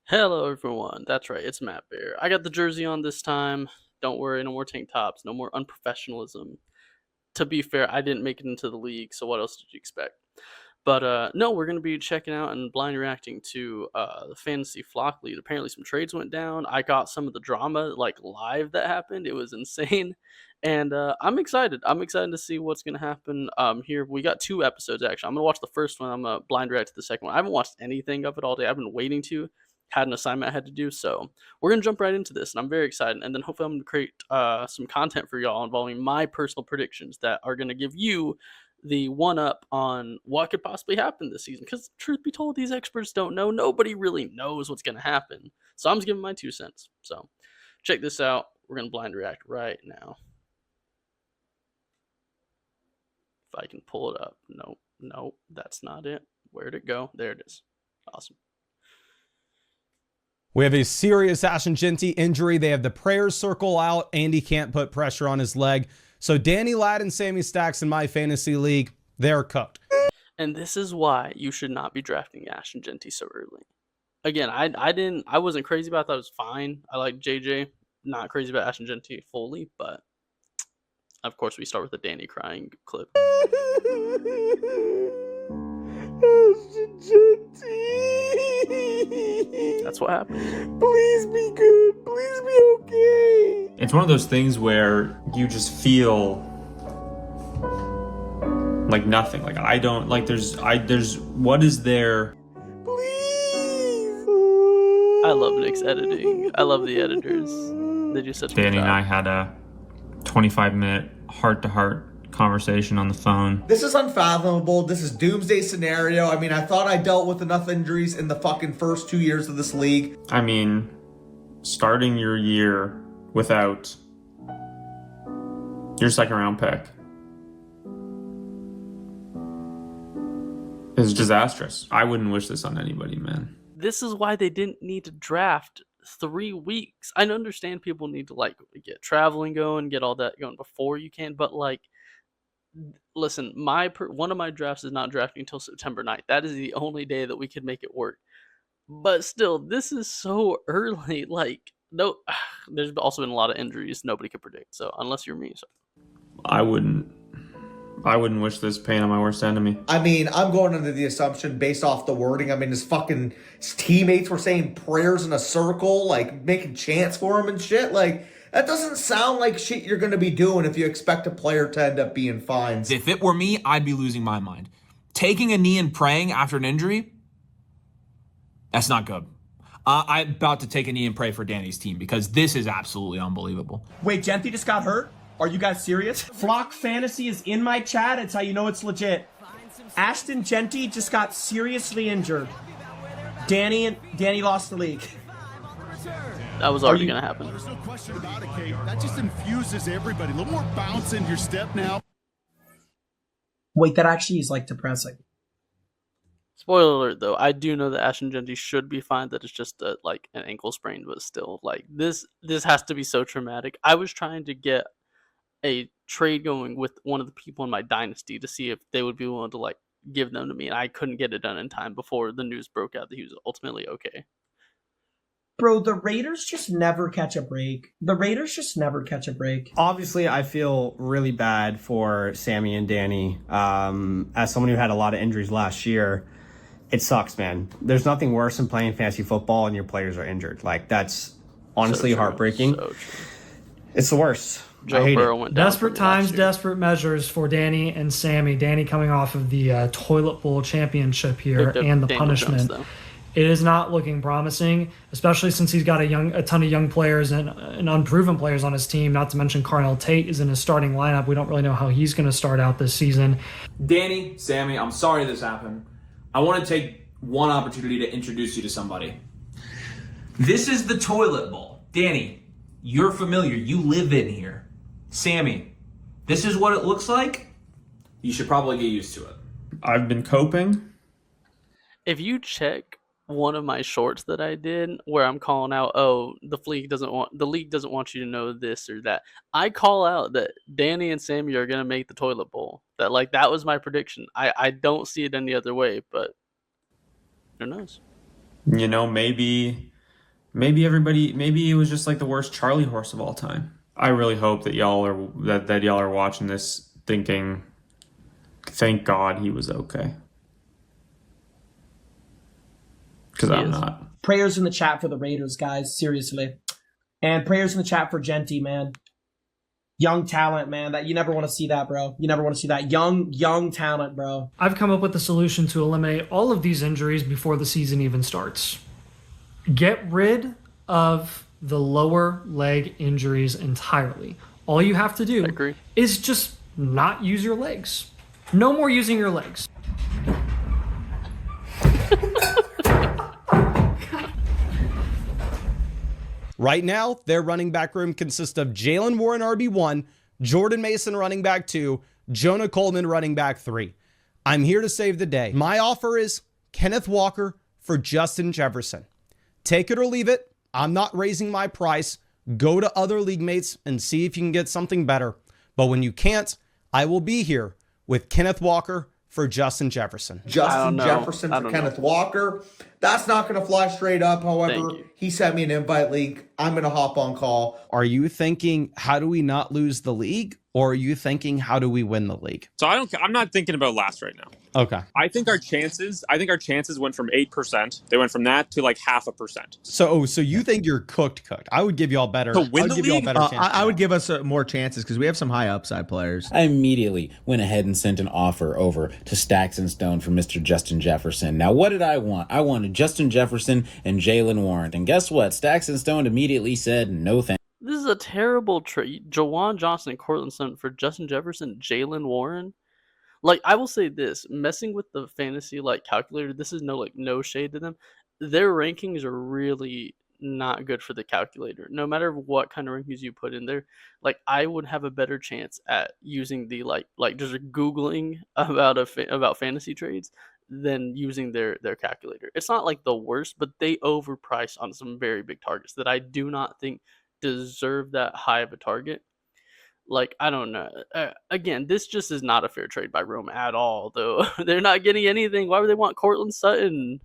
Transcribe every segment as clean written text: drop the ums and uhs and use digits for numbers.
Hello, everyone. That's right. It's Matt Bear. I got the jersey on this time. Don't worry, no more tank tops, no more unprofessionalism. To be fair, I didn't make it into the league, so what else did you expect? But no, we're gonna be checking out and blind reacting to the fantasy flock lead. Apparently, some trades went down. I got some of the drama like live that happened. It was insane, and I'm excited. I'm excited to see what's gonna happen. Here we got two episodes actually. I'm gonna watch the first one. I'm gonna blind react to the second one. I haven't watched anything of it all day. I've been waiting to. Had an assignment I had to do, so we're gonna jump right into this, and I'm very excited. And then hopefully, I'm gonna create some content for y'all involving my personal predictions that are gonna give you the one up on what could possibly happen this season. Because truth be told, these experts don't know. Nobody really knows what's going to happen. So I'm just giving my 2 cents. So check this out. We're going to blind react right now. If I can pull it up. No, that's not it. Where'd it go? There it is. Awesome. We have a serious Ashton Jeanty injury. They have the prayers circle out. Andy can't put pressure on his leg. So Danny Ladd and Sammy Stacks in my fantasy league, they're cooked. And this is why you should not be drafting Ashton Jeanty so early. Again, I wasn't crazy about that. It was fine. I like JJ. Not crazy about Ashton Jeanty fully, but of course we start with the Danny crying clip. Ashton Jeanty. That's what happened. Please be good. Please be okay. It's one of those things where you just feel like nothing. Like I don't like there's what is there? Please. I love Nick's editing. I love the editors. They do such a good Danny job. and I had a 25-minute heart-to-heart conversation on the phone. This is unfathomable. This is doomsday scenario. I mean, I thought I dealt with enough injuries in the fucking first 2 years of this league. I mean, starting your year without your second-round pick is disastrous. I wouldn't wish this on anybody, man. This is why they didn't need to draft 3 weeks. I understand people need to like get traveling going, get all that going before you can, but like, listen, one of my drafts is not drafting until September 9th. That is the only day that we could make it work. But still, this is so early. Like, no, there's also been a lot of injuries nobody could predict. So unless you're me, so. I wouldn't wish this pain on my worst enemy. I mean, I'm going under the assumption based off the wording. I mean, his teammates were saying prayers in a circle, like making chants for him and shit. Like, that doesn't sound like shit you're going to be doing if you expect a player to end up being fine. If it were me, I'd be losing my mind. Taking a knee and praying after an injury, that's not good. I'm about to take a knee and pray for Danny's team because this is absolutely unbelievable. Wait, Jeanty just got hurt? Are you guys serious? Flock Fantasy is in my chat. It's how you know it's legit. Ashton Jeanty just got seriously injured. Danny lost the league. That was already going to happen. There's no question about it, Kate. That just infuses everybody. A little more bounce in your step now. Wait, that actually is like depressing. Spoiler alert, though, I do know that Ashton Jeanty should be fine. That it's just like an ankle sprain, but still, like this has to be so traumatic. I was trying to get a trade going with one of the people in my dynasty to see if they would be willing to like give them to me, and I couldn't get it done in time before the news broke out that he was ultimately okay. Bro, the Raiders just never catch a break. Obviously, I feel really bad for Sammy and Danny. As someone who had a lot of injuries last year, it sucks, man. There's nothing worse than playing fantasy football and your players are injured. Like, that's honestly heartbreaking. So true. It's the worst. Joe I hate Burrow it. went down Desperate for me last times, year. desperate measures for Danny and Sammy. Danny coming off of the Toilet Bowl championship here Picked up and the Daniel punishment. Jones, though. It is not looking promising, especially since he's got a ton of young players and unproven players on his team. Not to mention Carnell Tate is in his starting lineup. We don't really know how he's going to start out this season. Danny, Sammy, I'm sorry this happened. I want to take one opportunity to introduce you to somebody. This is the toilet bowl. Danny, you're familiar. You live in here. Sammy, this is what it looks like. You should probably get used to it. I've been coping. If you check one of my shorts that I did where I'm calling out, oh, the league doesn't want you to know this or that. I call out that Danny and Sammy are gonna make the toilet bowl. That was my prediction. I don't see it any other way, but who knows? You know, maybe Maybe it was just like the worst Charlie horse of all time. I really hope that y'all are watching this thinking, thank God he was okay. Because I'm not. Prayers in the chat for the Raiders, guys. Seriously. And prayers in the chat for Jeanty, man. Young talent, man. That you never want to see that, bro. You never want to see that. Young talent, bro. I've come up with a solution to eliminate all of these injuries before the season even starts. Get rid of the lower leg injuries entirely. All you have to do is just not use your legs. No more using your legs. Right now, their running back room consists of Jalen Warren, RB1, Jordan Mason, running back 2, Jonah Coleman, running back 3. I'm here to save the day. My offer is Kenneth Walker for Justin Jefferson. Take it or leave it. I'm not raising my price. Go to other league mates and see if you can get something better. But when you can't, I will be here with Kenneth Walker for Justin Jefferson. Justin Jefferson for Kenneth Walker. That's not going to fly straight up. However, he sent me an invite link. I'm going to hop on call. Are you thinking, how do we not lose the league? Or are you thinking, how do we win the league? So I'm not thinking about last right now. Okay. I think our chances went from 8%. They went from that to like 0.5%. So you think you're cooked? I would give you all better. To win the league? I would give us more chances because we have some high upside players. I immediately went ahead and sent an offer over to Stacks and Stone for Mr. Justin Jefferson. Now, what did I want? I wanted Justin Jefferson and Jalen Warren. And guess what? Stacks and Stone immediately said no thanks. This is a terrible trade. Jawan Johnson and Cortland Sutton for Justin Jefferson, Jalen Warren. Like, I will say this, messing with the fantasy calculator, this is no shade to them. Their rankings are really not good for the calculator. No matter what kind of rankings you put in there, I would have a better chance at using the just Googling about fantasy trades than using their calculator. It's not the worst, but they overprice on some very big targets that I do not think deserve that high of a target. I don't know. Again, this just is not a fair trade by Rome at all, though. They're not getting anything. Why would they want Cortland Sutton?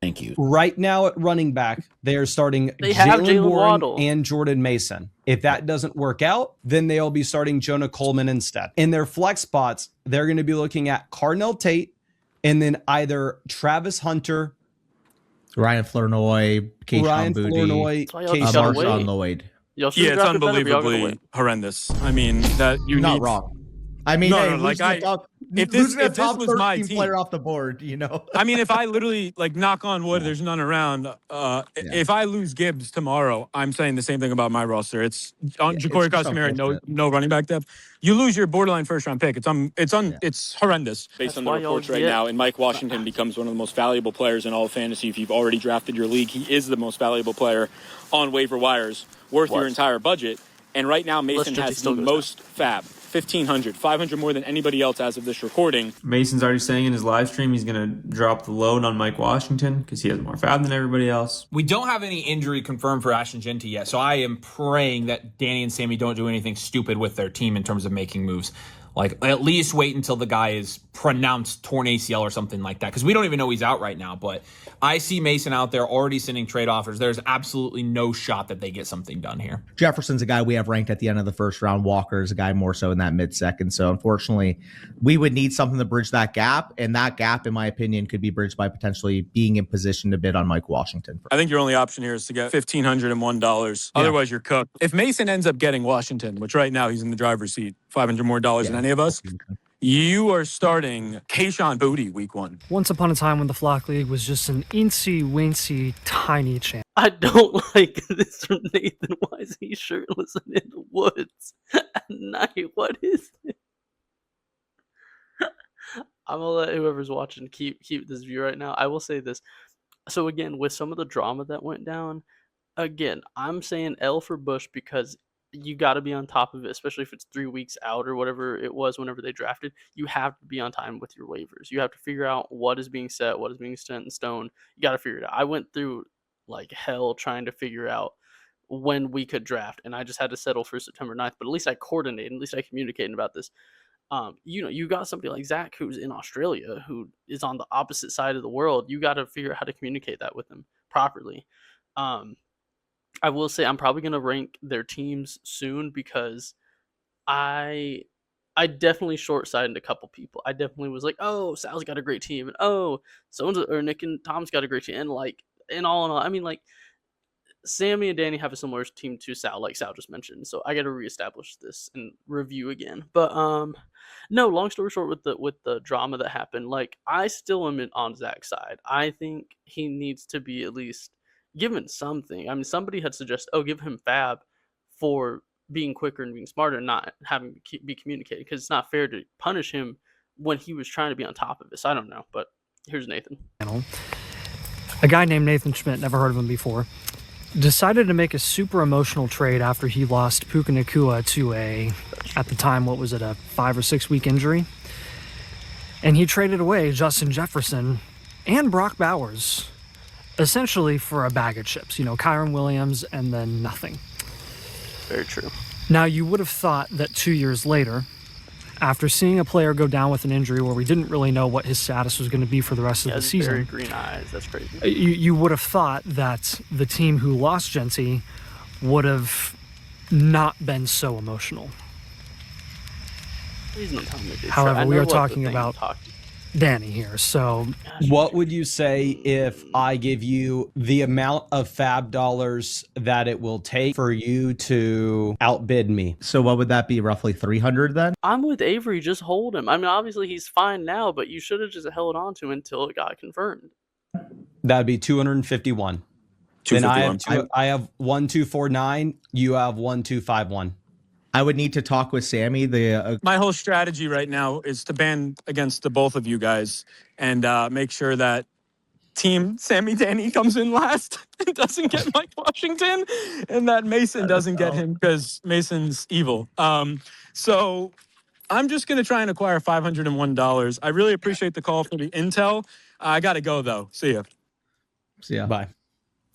Thank you. Right now at running back, they are starting Jalen Warren and Jordan Mason. If that doesn't work out, then they'll be starting Jonah Coleman instead. In their flex spots, they're going to be looking at Carnell Tate and then either Travis Hunter, Ryan Flournoy, Keyshawn Boutte, Marshawn Lloyd. Yeah, it's unbelievably horrendous. I mean, that you not need... wrong. I mean, if this was my team player off the board, I mean, if I literally knock on wood, there's none around. If I lose Gibbs tomorrow, I'm saying the same thing about my roster. It's on Ja'Cory Costamere, no running back depth. You lose your borderline first round pick. It's horrendous. Based on the reports right now, and Mike Washington becomes one of the most valuable players in all of fantasy. If you've already drafted your league, he is the most valuable player on waiver wires, worth your entire budget. And right now, Mason has the most fab. 1,500, 500 more than anybody else as of this recording. Mason's already saying in his live stream he's going to drop the load on Mike Washington because he has more fab than everybody else. We don't have any injury confirmed for Ashton Jeanty yet, so I am praying that Danny and Sammy don't do anything stupid with their team in terms of making moves. At least wait until the guy is pronounced torn ACL or something like that, because we don't even know he's out right now. But I see Mason out there already sending trade offers. There's absolutely no shot that they get something done here. Jefferson's a guy we have ranked at the end of the first round. Walker is a guy more so in that mid-second. So unfortunately, we would need something to bridge that gap. And that gap, in my opinion, could be bridged by potentially being in position to bid on Mike Washington. I think your only option here is to get $1,501. Otherwise, you're cooked. If Mason ends up getting Washington, which right now he's in the driver's seat, $500 more than any of us, you are starting Keyshawn Boutte week 1. Once upon a time when the Flock League was just an incy-wincy tiny champ. I don't like this from Nathan. Why is he shirtless and in the woods at night? What is it? I'm gonna let whoever's watching keep this view right now. I will say this. So again, with some of the drama that went down, again, I'm saying L for Bush because you got to be on top of it, especially if it's 3 weeks out or whatever it was whenever they drafted. You have to be on time with your waivers. You have to figure out what is being set, what is being set in stone. You got to figure it out. I went through hell trying to figure out when we could draft, and I just had to settle for September 9th, but at least I coordinated, at least I communicated about this. You got somebody like Zach who's in Australia, who is on the opposite side of the world. You got to figure out how to communicate that with him properly. I will say I'm probably gonna rank their teams soon because I definitely short-sighted a couple people. I definitely was like, "Oh, Sal's got a great team," and "Oh, so or Nick and Tom's got a great team," and like, in all, I mean, like, Sammy and Danny have a similar team to Sal, like Sal just mentioned. So I got to reestablish this and review again. But no. Long story short, with the drama that happened, like I still am on Zach's side. I think he needs to be at least given something. I mean, somebody had suggested, oh, give him Fab for being quicker and being smarter, and not having to be communicated, because it's not fair to punish him when he was trying to be on top of this. I don't know, but here's Nathan. A guy named Nathan Schmidt, never heard of him before, decided to make a super emotional trade after he lost Puka Nacua to at the time, what was it, a 5 or 6 week injury? And he traded away Justin Jefferson and Brock Bowers, essentially for a bag of chips. Kyron Williams and then nothing. Very true. Now, you would have thought that 2 years later, after seeing a player go down with an injury where we didn't really know what his status was going to be for the rest of the season. Very green eyes. That's crazy. You would have thought that the team who lost Jeanty would have not been so emotional. Please don't tell me this. However, we are talking about Danny here. So, what would you say if I give you the amount of Fab dollars that it will take for you to outbid me? So what would that be? Roughly 300 then? I'm with Avery. Just hold him. I mean, obviously he's fine now, but you should have just held on to him until it got confirmed. That'd be 251. Then I have 1249. You have 1251. I would need to talk with Sammy. My whole strategy right now is to ban against the both of you guys and make sure that Team Sammy Danny comes in last and doesn't get Mike Washington, and that Mason doesn't get him because Mason's evil. So I'm just going to try and acquire $501. I really appreciate the call for the intel. I got to go, though. See ya. See ya. Bye.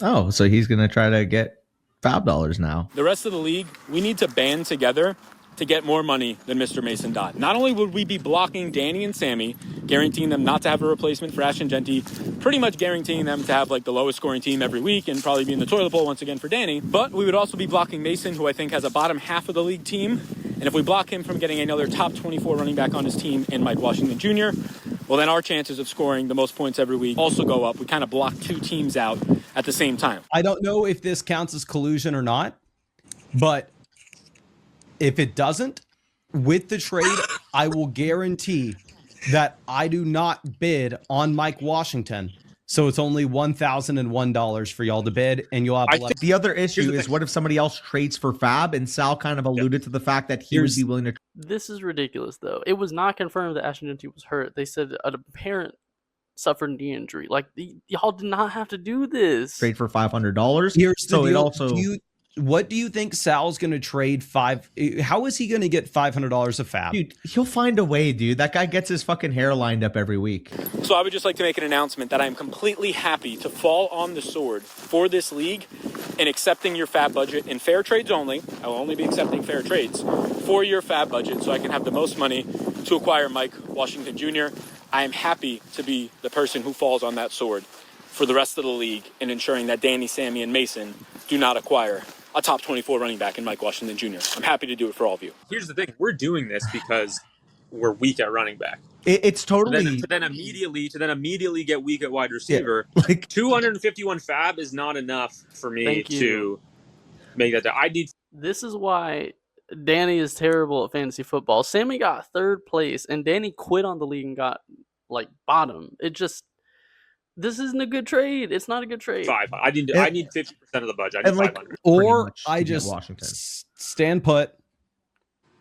Oh, so he's going to try to get Fab dollars now. The rest of the league, we need to band together to get more money than Mr. Mason Dodd. Not only would we be blocking Danny and Sammy, guaranteeing them not to have a replacement for Ashton Jeanty, pretty much guaranteeing them to have like the lowest scoring team every week and probably be in the toilet bowl once again for Danny, but we would also be blocking Mason, who I think has a bottom half of the league team. And if we block him from getting another top 24 running back on his team in Mike Washington Jr., well, then our chances of scoring the most points every week also go up. We kind of block two teams out at the same time. I don't know if this counts as collusion or not, but if it doesn't, with the trade, I will guarantee that I do not bid on Mike Washington. So it's only $1,001 for y'all to bid, and you'll have the other issue is what if somebody else trades for Fab? And Sal kind of alluded to the fact that he would be willing to. This is ridiculous, though. It was not confirmed that Ashton Jeanty was hurt. They said a parent suffered knee injury. Like, y'all did not have to do this. Trade for $500. Here's so the deal. It also. What do you think Sal's going to trade how is he going to get $500 of Fab? Dude, he'll find a way, dude. That guy gets his fucking hair lined up every week. So I would just like to make an announcement that I'm completely happy to fall on the sword for this league in accepting your Fab budget in fair trades only. I will only be accepting fair trades for your Fab budget so I can have the most money to acquire Mike Washington Jr. I am happy to be the person who falls on that sword for the rest of the league in ensuring that Danny, Sammy, and Mason do not acquire a top 24 running back in Mike Washington Jr. I'm happy to do it for all of you. Here's the thing. We're doing this because we're weak at running back. It's totally... To then immediately get weak at wide receiver. Yeah, like 251 Fab is not enough for me to make that. This is why Danny is terrible at fantasy football. Sammy got third place, and Danny quit on the league and got, like, bottom. This isn't a good trade. It's not a good trade. I need 50% of the budget. I need 500. Or I just stand put,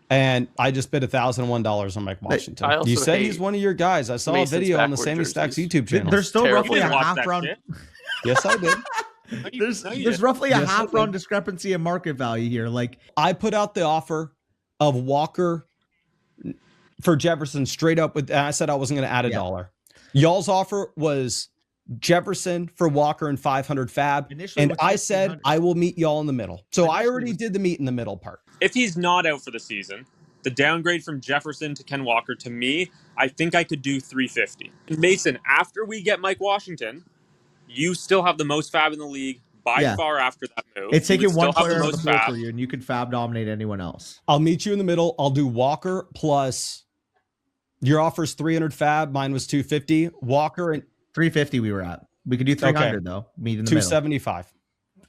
and I just bid $1,001 on Mike Washington. You said he's one of your guys. I saw a video on the Sammy Stacks YouTube channel. There's still roughly a half round. Yes, I did. There's roughly a half round discrepancy in market value here. Like, I put out the offer of Walker for Jefferson straight up with. I said I wasn't going to add a dollar. Y'all's offer was Jefferson for Walker and 500 Fab. And I said I will meet y'all in the middle. So I already did the meet in the middle part. If he's not out for the season, the downgrade from Jefferson to Ken Walker, to me, I think I could do 350. Mason, after we get Mike Washington, you still have the most Fab in the league by far after that move. It's taking one still have player the off the most board fab. for you, and you can fab dominate anyone else. I'll meet you in the middle. I'll do Walker plus your offer's 300 fab. Mine was 250. Walker and 350 we were at. We could do 300 though. Meet in the 275.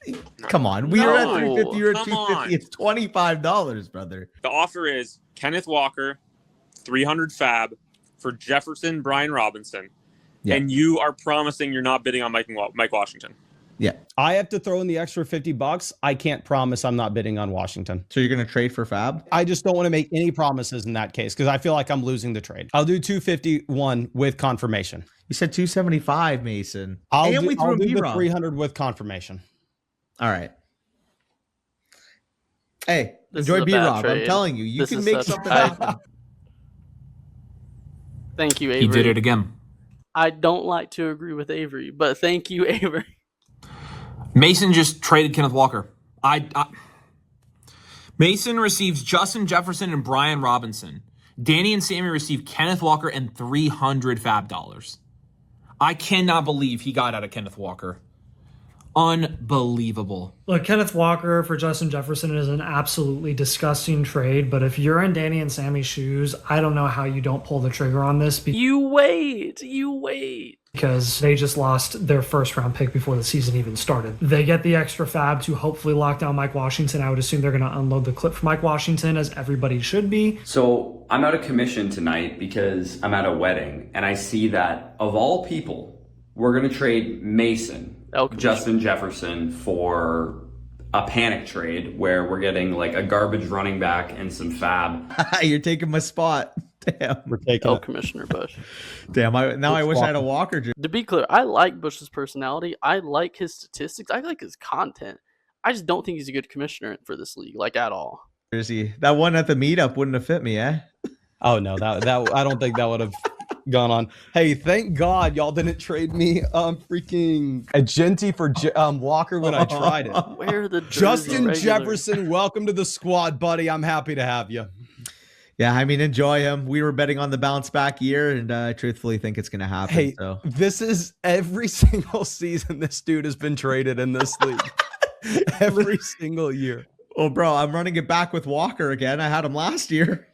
middle. Come on. We were at No, 350. You were at come 250. on. It's $25, brother. The offer is Kenneth Walker, 300 fab for Jefferson, Brian Robinson. Yeah. And you are promising you're not bidding on Mike Washington. Yeah. I have to throw in the extra $50. I can't promise I'm not bidding on Washington. So you're going to trade for fab? I just don't want to make any promises in that case because I feel like I'm losing the trade. I'll do 251 with confirmation. You said 275, Mason. I'll And do, we threw I'll a do the B-Rob. 300 with confirmation. All right. Hey, This enjoy is a bad B-Rob. I'm trade. telling you, you This can is make such- something I- happen. Thank you, Avery. He did it again. I don't like to agree with Avery, but thank you, Avery. Mason just traded Kenneth Walker. Mason receives Justin Jefferson and Brian Robinson. Danny and Sammy receive Kenneth Walker and 300 fab dollars. I cannot believe he got out of Kenneth Walker. Unbelievable. Look, Kenneth Walker for Justin Jefferson is an absolutely disgusting trade, but if you're in Danny and Sammy's shoes, I don't know how you don't pull the trigger on this You wait. because they just lost their first round pick before the season even started. They get the extra fab to hopefully lock down Mike Washington. I would assume they're going to unload the clip for Mike Washington, as everybody should be. So I'm out of commission tonight because I'm at a wedding, and I see that of all people, we're going to trade Mason, Justin Jefferson for a panic trade where we're getting like a garbage running back and some fab. You're taking my spot. Damn. We're taking Commissioner Bush. Damn. I wish I had a Walker. To be clear, I like Bush's personality. I like his statistics. I like his content. I just don't think he's a good commissioner for this league, like at all. Jersey. That one at the meetup wouldn't have fit me, eh? Oh no, that I don't think that would have gone on. Hey, thank God y'all didn't trade me freaking a Jeanty for Walker when I tried it. Where are the Justin regular? Jefferson, welcome to the squad, buddy. I'm happy to have you. Yeah, I mean, enjoy him. We were betting on the bounce back year, and I truthfully think it's going to happen. Hey, so. this is every single season this dude has been traded in this league. Every single year. Well, bro, I'm running it back with Walker again. I had him last year.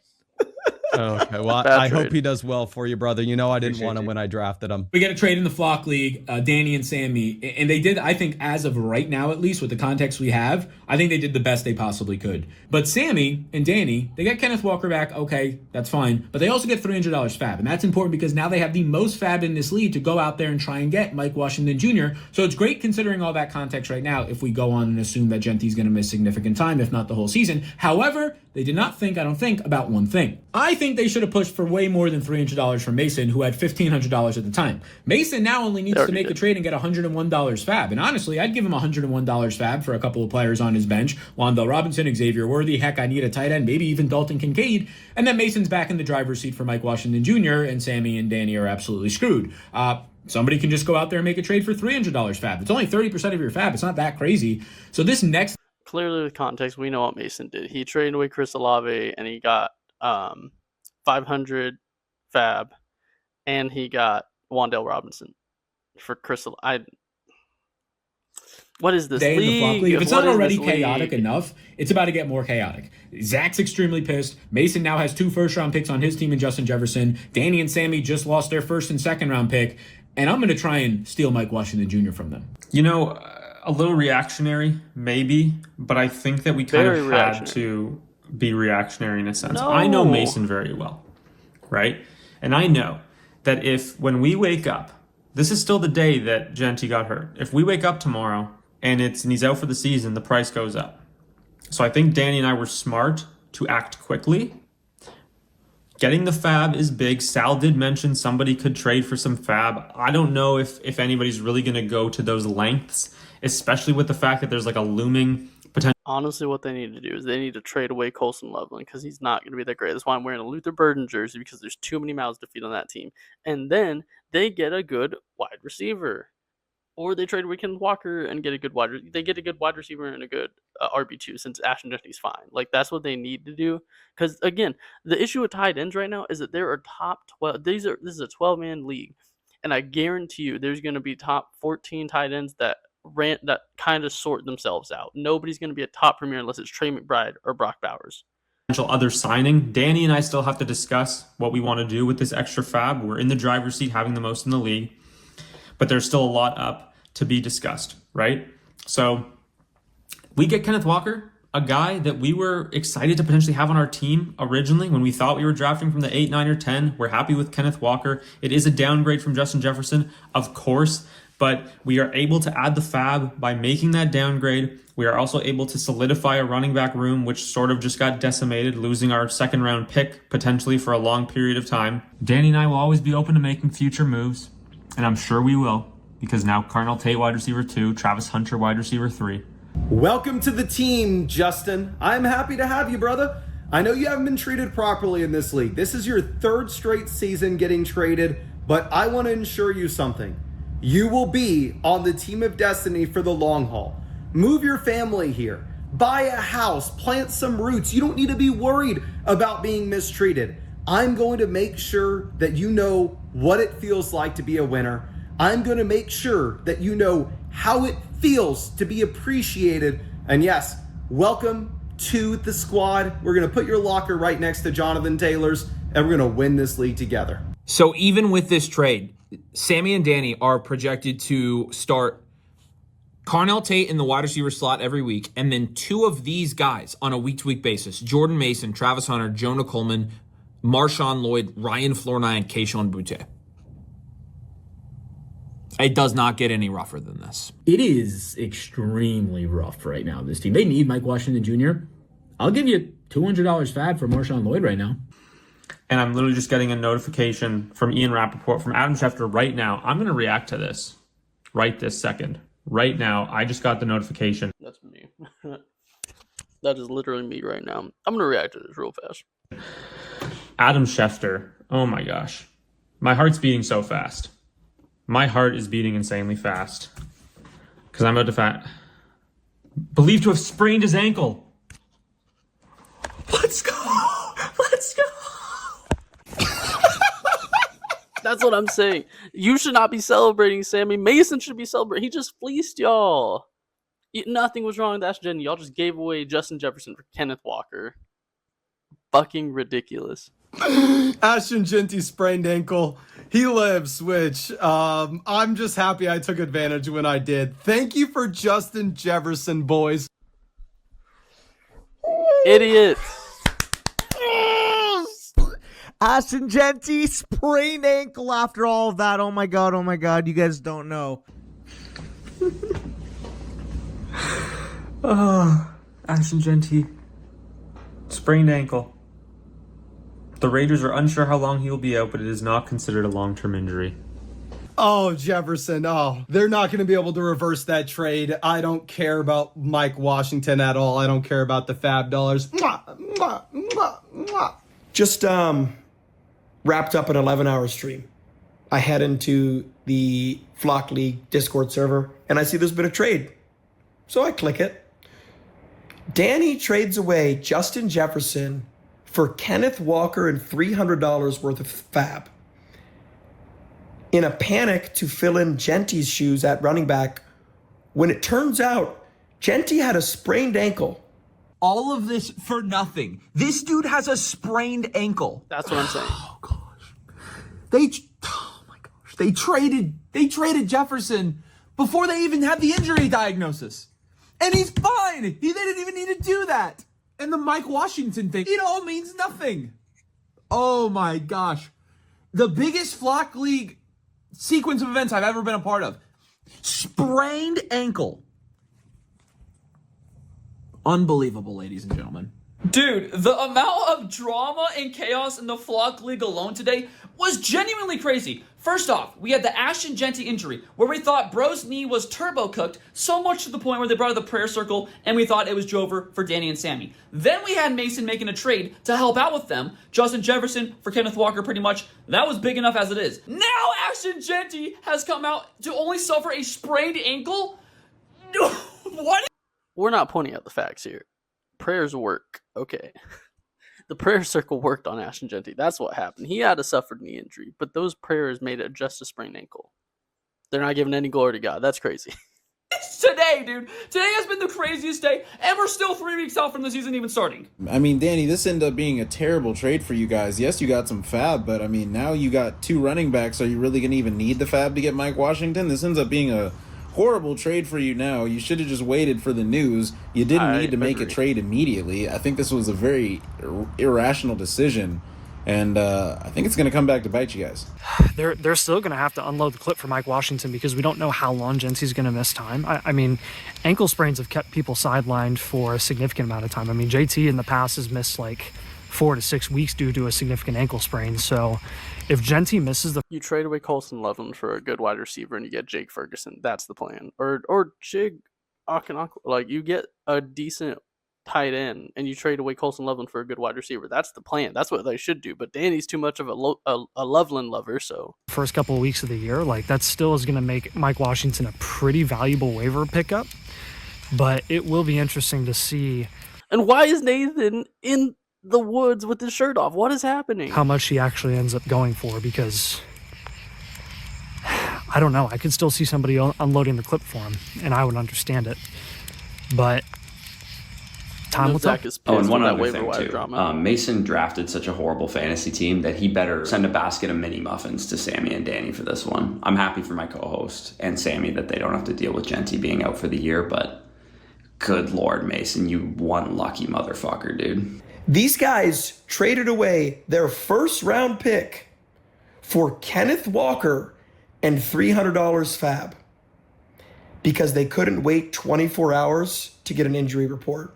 Okay, well, Bad I hope trade. he does well for you, brother. You know I didn't Appreciate want him you. when I drafted him. We got a trade in the Flock League, Danny and Sammy, and they did, I think, as of right now, at least with the context we have, I think they did the best they possibly could. But Sammy and Danny, they got Kenneth Walker back, okay, that's fine, but they also get $300 fab, and that's important because now they have the most fab in this league to go out there and try and get Mike Washington Jr., so it's great considering all that context right now if we go on and assume that Jeanty's going to miss significant time, if not the whole season. However, they did not think, I don't think, about one thing. I think they should have pushed for way more than $300 from Mason, who had $1,500 at the time. Mason now only needs to make a trade and get $101 fab. And honestly, I'd give him $101 fab for a couple of players on his bench. Wandale Robinson, Xavier Worthy, heck, I need a tight end, maybe even Dalton Kincaid. And then Mason's back in the driver's seat for Mike Washington Jr., and Sammy and Danny are absolutely screwed. Somebody can just go out there and make a trade for $300 fab. It's only 30% of your fab. It's not that crazy. So this next... Clearly, the context, we know what Mason did. He traded away Chris Olave, and he got 500 fab, and he got Wandale Robinson for Chris Olave. What is this day in the Flock league? League. If it's What not is already this chaotic league? enough, it's about to get more chaotic. Zach's extremely pissed. Mason now has 2 first-round picks on his team in Justin Jefferson. Danny and Sammy just lost their first and second-round pick, and I'm going to try and steal Mike Washington Jr. from them. You know, a little reactionary, maybe, but I think that we kind Very of had reactionary. to be reactionary in a sense. No. I know Mason very well, right? And I know that if, when we wake up, this is still the day that Jeanty got hurt. If we wake up tomorrow and he's out for the season, the price goes up. So I think Danny and I were smart to act quickly. Getting the fab is big. Sal did mention somebody could trade for some fab. I don't know if anybody's really going to go to those lengths, especially with the fact that there's like a looming potential. Honestly, what they need to do is they need to trade away Colson Loveland because he's not going to be that great. That's why I'm wearing a Luther Burden jersey, because there's too many mouths to feed on that team. And then they get a good wide receiver. Or they trade Weekend Walker and get a good they get a good wide receiver and a good RB2 since Ashton Jeanty's fine. Like, that's what they need to do. Because, again, the issue with tight ends right now is that there are top 12. This is a 12-man league. And I guarantee you there's going to be top 14 tight ends that kind of sort themselves out. Nobody's going to be a top premier unless it's Trey McBride or Brock Bowers. Potential other signing. Danny and I still have to discuss what we want to do with this extra fab. We're in the driver's seat, having the most in the league, but there's still a lot up to be discussed, right? So we get Kenneth Walker, a guy that we were excited to potentially have on our team originally when we thought we were drafting from the 8, 9, or 10. We're happy with Kenneth Walker. It is a downgrade from Justin Jefferson, of course, but we are able to add the fab by making that downgrade. We are also able to solidify a running back room, which sort of just got decimated, losing our second round pick potentially for a long period of time. Danny and I will always be open to making future moves, and I'm sure we will, because now Carnell Tate wide receiver 2, Travis Hunter wide receiver 3. Welcome to the team, Justin. I'm happy to have you, brother. I know you haven't been treated properly in this league. This is your third straight season getting traded, but I want to ensure you something. You will be on the team of destiny for the long haul. Move your family here. Buy a house. Plant some roots. You don't need to be worried about being mistreated. I'm going to make sure that you know what it feels like to be a winner. I'm going to make sure that you know how it feels to be appreciated. And yes, welcome to the squad. We're going to put your locker right next to Jonathan Taylor's, and we're going to win this league together. So even with this trade, Sammy and Danny are projected to start Carnell Tate in the wide receiver slot every week, and then 2 of these guys on a week-to-week basis: Jordan Mason, Travis Hunter, Jonah Coleman, Marshawn Lloyd, Ryan Flournoy, and Kayshon Boutte. It does not get any rougher than this. It is extremely rough right now, this team. They need Mike Washington Jr. I'll give you $200 fab for Marshawn Lloyd right now. And I'm literally just getting a notification from Ian Rappaport, from Adam Schefter right now. I'm going to react to this right this second. Right now, I just got the notification. That's me. That is literally me right now. I'm going to react to this real fast. Adam Schefter. Oh my gosh. My heart's beating so fast. My heart is beating insanely fast. Because I'm about to believed to have sprained his ankle. Let's go! Let's go! That's what I'm saying. You should not be celebrating, Sammy. Mason should be celebrating. He just fleeced y'all. Nothing was wrong with Ashton. Y'all just gave away Justin Jefferson for Kenneth Walker. Fucking ridiculous. Ashton Jeanty sprained ankle. He lives, which I'm just happy I took advantage when I did. Thank you for Justin Jefferson, boys. Idiots. Ashton Jeanty sprained ankle after all of that. Oh my god, you guys don't know. Ashton Jeanty. Sprained ankle. The Raiders are unsure how long he will be out, but it is not considered a long-term injury. Oh, Jefferson. Oh, they're not going to be able to reverse that trade. I don't care about Mike Washington at all. I don't care about the fab dollars. Just wrapped up an 11-hour stream. I head into the Flock League Discord server, and I see there's been a trade. So I click it. Danny trades away Justin Jefferson for Kenneth Walker and $300 worth of fab. In a panic to fill in Jeanty's shoes at running back, when it turns out Jeanty had a sprained ankle. All of this for nothing. This dude has a sprained ankle. That's what I'm saying. Oh gosh. They traded Jefferson before they even had the injury diagnosis. And he's fine. They didn't even need to do that. And the Mike Washington thing, it all means nothing. Oh my gosh. The biggest Flock League sequence of events I've ever been a part of. Sprained ankle. Unbelievable, ladies and gentlemen. Dude, the amount of drama and chaos in the Flock League alone today was genuinely crazy. First off, we had the Ashton Jeanty injury, where we thought bro's knee was turbo cooked, so much to the point where they brought out the prayer circle, and we thought it was Jover for Danny and Sammy. Then we had Mason making a trade to help out with them. Justin Jefferson for Kenneth Walker, pretty much. That was big enough as it is. Now Ashton Jeanty has come out to only suffer a sprained ankle? What? We're not pointing out the facts here. Prayers work. Okay. The prayer circle worked on Ashton Jeanty. That's what happened. He had a suffered knee injury, but those prayers made it just a sprained ankle. They're not giving any glory to God. That's crazy. today, dude. Today has been the craziest day, and we're still 3 weeks out from the season even starting. I mean, Danny, this ended up being a terrible trade for you guys. Yes, you got some fab, but I mean, now you got 2 running backs. Are you really going to even need the fab to get Mike Washington? This ends up being a horrible trade for you now. You should have just waited for the news. You didn't need to make a trade immediately. I think this was a very irrational decision. And I think it's going to come back to bite you guys. They're still going to have to unload the clip for Mike Washington because we don't know how long Jeanty's going to miss time. I mean, ankle sprains have kept people sidelined for a significant amount of time. I mean, JT in the past has missed like 4 to 6 weeks due to a significant ankle sprain. So if Jeanty misses the... You trade away Colson Loveland for a good wide receiver and you get Jake Ferguson. That's the plan. Or Jig Akinakwa. Like, you get a decent tight end and you trade away Colson Loveland for a good wide receiver. That's the plan. That's what they should do. But Danny's too much of a Loveland lover, so first couple of weeks of the year, like, that still is going to make Mike Washington a pretty valuable waiver pickup. But it will be interesting to see. And why is Nathan in the woods with his shirt off? What is happening? How much he actually ends up going for, because I don't know. I could still see somebody unloading the clip for him, and I would understand it. But time will tell. And one other thing too. Mason drafted such a horrible fantasy team that he better send a basket of mini muffins to Sammy and Danny for this one. I'm happy for my co-host and Sammy that they don't have to deal with Jeanty being out for the year, but good Lord, Mason, you one lucky motherfucker, dude. These guys traded away their first round pick for Kenneth Walker and $300 fab because they couldn't wait 24 hours to get an injury report.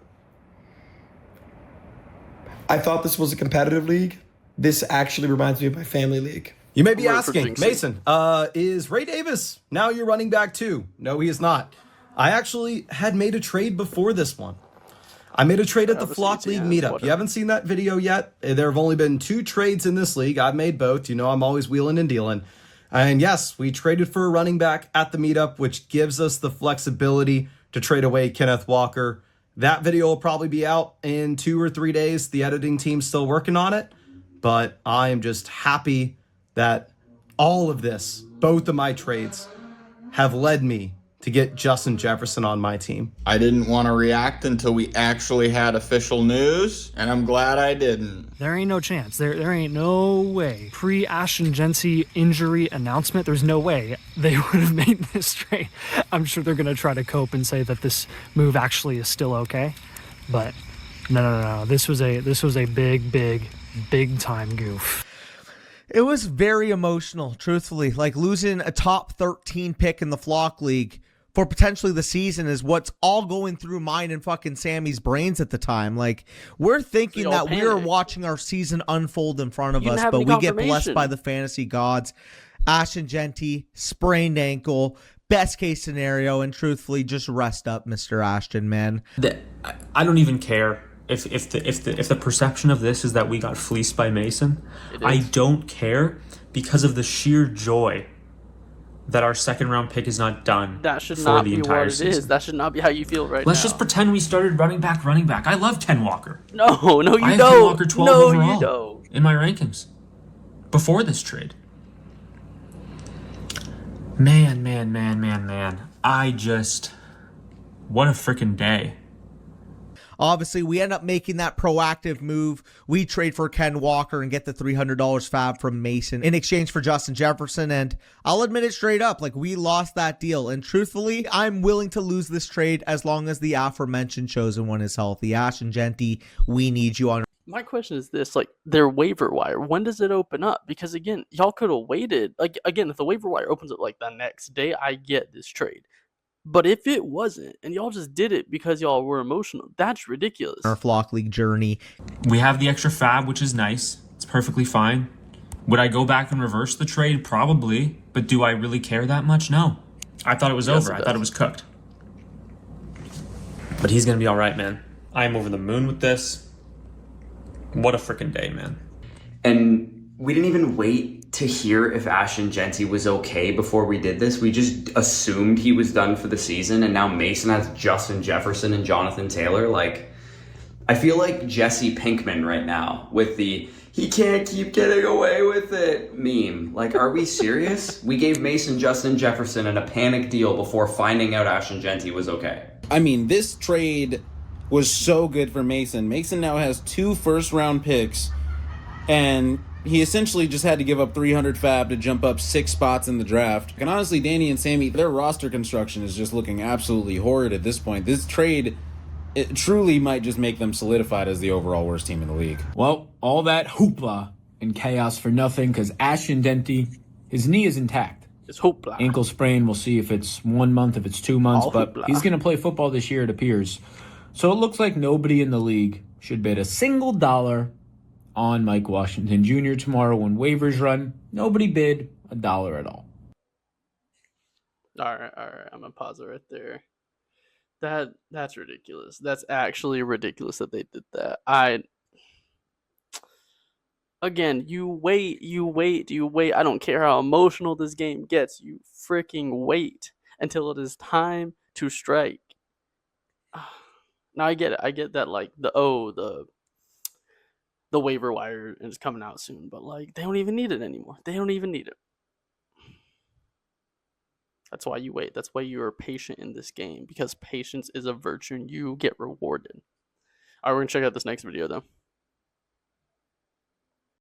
I thought this was a competitive league. This actually reminds me of my family league. You may be asking, Mason, is Ray Davis now your running back too? No, he is not. I actually had made a trade before this one. I made a trade at the Flock League meetup. You haven't seen that video yet? There have only been 2 trades in this league. I've made both. You know, I'm always wheeling and dealing. And yes, we traded for a running back at the meetup, which gives us the flexibility to trade away Kenneth Walker. That video will probably be out in 2 or 3 days. The editing team's still working on it. But I am just happy that all of this, both of my trades, have led me to get Justin Jefferson on my team. I didn't want to react until we actually had official news, and I'm glad I didn't. There ain't no chance. There ain't no way. Pre-Ashton Jeanty injury announcement, there's no way they would have made this trade. I'm sure they're going to try to cope and say that this move actually is still okay. But no. This was a big time goof. It was very emotional, truthfully. Like, losing a top 13 pick in the Flock League for potentially the season is what's all going through mine and fucking Sammy's brains at the time. Like, we're thinking that we're watching our season unfold in front of us, but we get blessed by the fantasy gods. Ashton Jeanty, sprained ankle, best case scenario, and truthfully, just rest up, Mr. Ashton, man. I don't even care if the perception of this is that we got fleeced by Mason. I don't care because of the sheer joy that our second round pick is not done. That should not be what it is. That should not be how you feel right now. Let's just pretend we started running back. I love Ken Walker. No, you don't. I have Ken Walker 12 overall you don't. in my rankings before this trade. Man. What a freaking day. Obviously, we end up making that proactive move. We trade for Ken Walker and get the $300 fab from Mason in exchange for Justin Jefferson. And I'll admit it straight up, like, we lost that deal. And truthfully, I'm willing to lose this trade as long as the aforementioned chosen one is healthy. Ashton Jeanty, we need you on. My question is this, like, their waiver wire, when does it open up? Because, again, y'all could have waited. Like, again, if the waiver wire opens up, like, the next day, I get this trade. But if it wasn't, and y'all just did it because y'all were emotional, that's ridiculous. Our Flock League journey. We have the extra fab, which is nice. It's perfectly fine. Would I go back and reverse the trade? Probably. But do I really care that much? No. I thought it was over. I thought it was cooked. But he's going to be all right, man. I am over the moon with this. What a freaking day, man. And we didn't even wait to hear if Ashton Jeanty was okay before we did this. We just assumed he was done for the season, and now Mason has Justin Jefferson and Jonathan Taylor. Like, I feel like Jesse Pinkman right now with the "he can't keep getting away with it" meme. Like, are we serious? We gave Mason Justin Jefferson in a panic deal before finding out Ashton Jeanty was okay. I mean, this trade was so good for Mason. Mason now has 2 first-round picks, and he essentially just had to give up 300 fab to jump up 6 spots in the draft. And honestly, Danny and Sammy, their roster construction is just looking absolutely horrid at this point. This trade, it truly might just make them solidified as the overall worst team in the league. Well, all that hoopla and chaos for nothing because Ashton Jeanty, his knee is intact. It's hoopla. Ankle sprain, we'll see if it's 1 month, if it's 2 months, but he's going to play football this year, it appears. So it looks like nobody in the league should bet a single dollar on Mike Washington Jr. tomorrow when waivers run. Nobody bid $1 at all. All right. I'm gonna pause it right there. That's ridiculous. That's actually ridiculous that they did that. Again, you wait. I don't care how emotional this game gets. You freaking wait until it is time to strike. Now I get it. I get that, like, the waiver wire is coming out soon, but, like, they don't even need it anymore. They don't even need it. That's why you wait. That's why you are patient in this game, because patience is a virtue and you get rewarded. All right, we're going to check out this next video, though.